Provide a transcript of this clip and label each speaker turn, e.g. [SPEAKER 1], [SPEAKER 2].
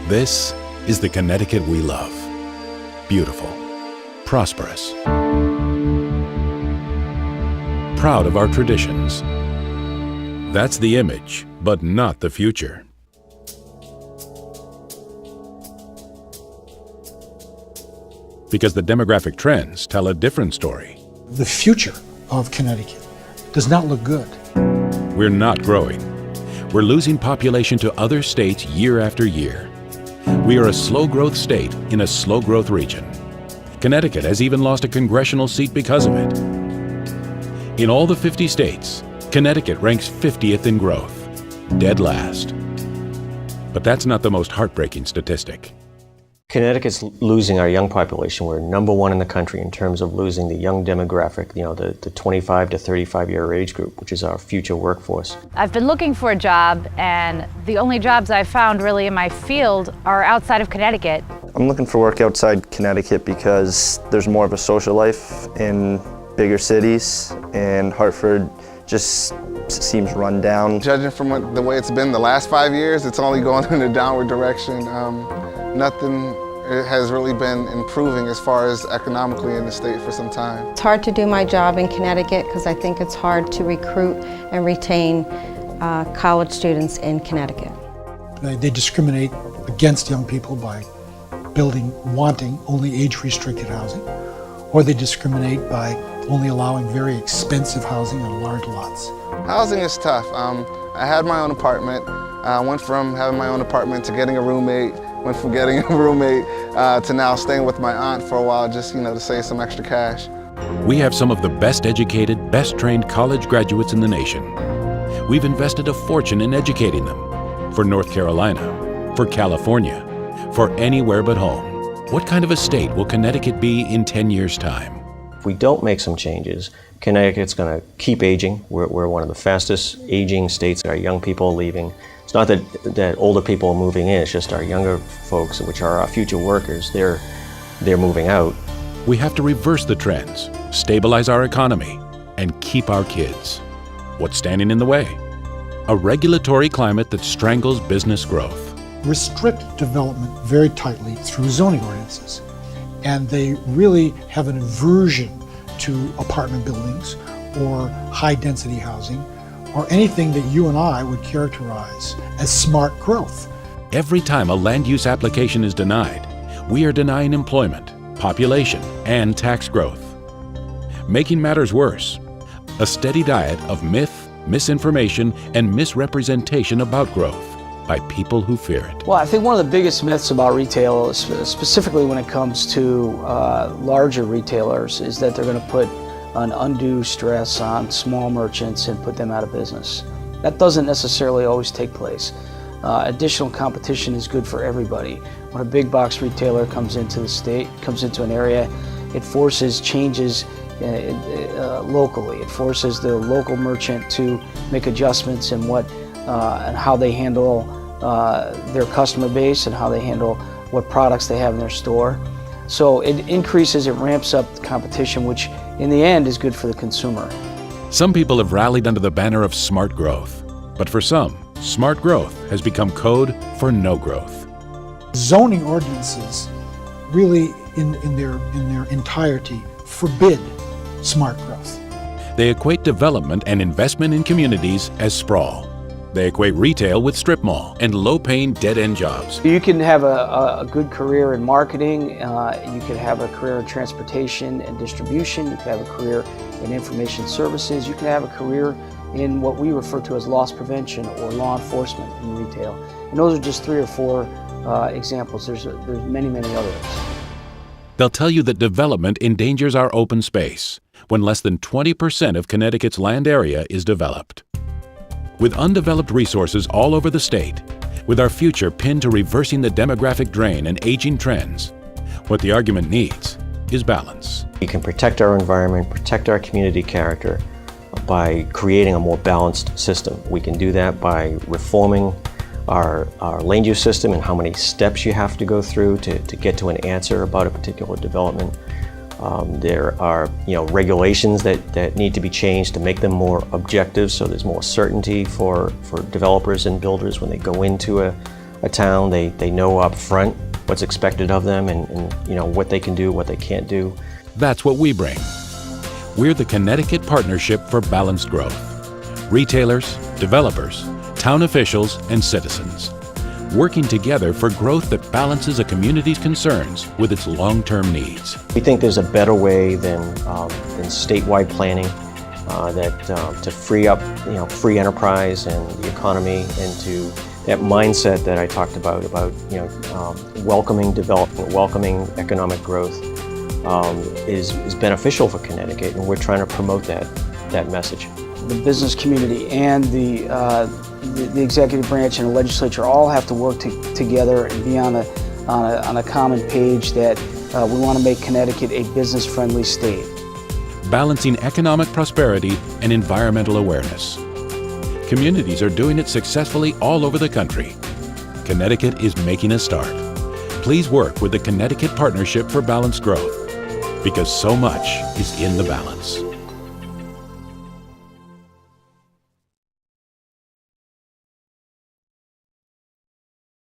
[SPEAKER 1] This is the Connecticut we love. Beautiful, prosperous, proud of our traditions. That's the image, but not the future. Because the demographic trends tell a different story.
[SPEAKER 2] The future of Connecticut does not look good.
[SPEAKER 1] We're not growing. We're losing population to other states year after year. We are a slow growth state in a slow growth region. Connecticut has even lost a congressional seat because of it. In all the 50 states, Connecticut ranks 50th in growth, dead last. But that's not the most heartbreaking statistic.
[SPEAKER 3] Connecticut's losing our young population. We're #1 in the country in terms of losing the young demographic, the 25 to 35 year age group, which is our future workforce.
[SPEAKER 4] I've been looking for a job, and the only jobs I've found really in my field are outside of Connecticut.
[SPEAKER 5] I'm looking for work outside Connecticut because there's more of a social life in bigger cities, and Hartford just seems run down.
[SPEAKER 6] Judging from the way it's been the last 5 years, it's only going in a downward direction. Nothing has really been improving as far as economically in the state for some time.
[SPEAKER 7] It's hard to do my job in Connecticut because I think it's hard to recruit and retain college students in Connecticut.
[SPEAKER 2] They discriminate against young people by wanting only age-restricted housing, or they discriminate by only allowing very expensive housing on large lots.
[SPEAKER 6] Housing is tough. I had my own apartment. I went from having my own apartment to getting a roommate. Went from getting a roommate to now staying with my aunt for a while just, to save some extra cash.
[SPEAKER 1] We have some of the best educated, best trained college graduates in the nation. We've invested a fortune in educating them for North Carolina, for California, for anywhere but home. What kind of a state will Connecticut be in 10 years' time?
[SPEAKER 3] If we don't make some changes, Connecticut's going to keep aging. We're one of the fastest aging states. Our young people are leaving. It's not that older people are moving in, it's just our younger folks, which are our future workers, they're moving out.
[SPEAKER 1] We have to reverse the trends, stabilize our economy, and keep our kids. What's standing in the way? A regulatory climate that strangles business growth.
[SPEAKER 2] Restrict development very tightly through zoning ordinances. And they really have an aversion to apartment buildings or high-density housing, or anything that you and I would characterize as smart growth.
[SPEAKER 1] Every time a land use application is denied, we are denying employment, population, and tax growth. Making matters worse, a steady diet of myth, misinformation, and misrepresentation about growth by people who fear it.
[SPEAKER 8] Well, I think one of the biggest myths about retail, specifically when it comes to larger retailers, is that they're going to put an undue stress on small merchants and put them out of business. That doesn't necessarily always take place. Additional competition is good for everybody. When a big box retailer comes into the state, comes into an area, it forces changes locally. It forces the local merchant to make adjustments in and how they handle their customer base and how they handle what products they have in their store. So it ramps up the competition, which in the end is good for the consumer.
[SPEAKER 1] Some people have rallied under the banner of smart growth, but for some, smart growth has become code for no growth.
[SPEAKER 2] Zoning ordinances really in their entirety forbid smart growth.
[SPEAKER 1] They equate development and investment in communities as sprawl. They equate retail with strip mall and low-paying dead-end jobs.
[SPEAKER 8] You can have a good career in marketing, you can have a career in transportation and distribution, you can have a career in information services, you can have a career in what we refer to as loss prevention or law enforcement in retail. And those are just 3 or 4 examples. There's many, many others.
[SPEAKER 1] They'll tell you that development endangers our open space when less than 20% of Connecticut's land area is developed. With undeveloped resources all over the state, with our future pinned to reversing the demographic drain and aging trends, what the argument needs is balance.
[SPEAKER 3] We can protect our environment, protect our community character by creating a more balanced system. We can do that by reforming our land use system and how many steps you have to go through to get to an answer about a particular development. There are regulations that need to be changed to make them more objective, so there's more certainty for developers and builders when they go into a town. They know up front what's expected of them and what they can do, what they can't do.
[SPEAKER 1] That's what we bring. We're the Connecticut Partnership for Balanced Growth. Retailers, developers, town officials, and citizens, working together for growth that balances a community's concerns with its long-term needs.
[SPEAKER 3] We think there's a better way than statewide planning to free up free enterprise and the economy into that mindset that I talked about welcoming development, welcoming economic growth is beneficial for Connecticut, and we're trying to promote that message.
[SPEAKER 8] The business community and the executive branch and the legislature all have to work together and be on a common page that we want to make Connecticut a business-friendly state.
[SPEAKER 1] Balancing economic prosperity and environmental awareness. Communities are doing it successfully all over the country. Connecticut is making a start. Please work with the Connecticut Partnership for Balanced Growth, because so much is in the balance.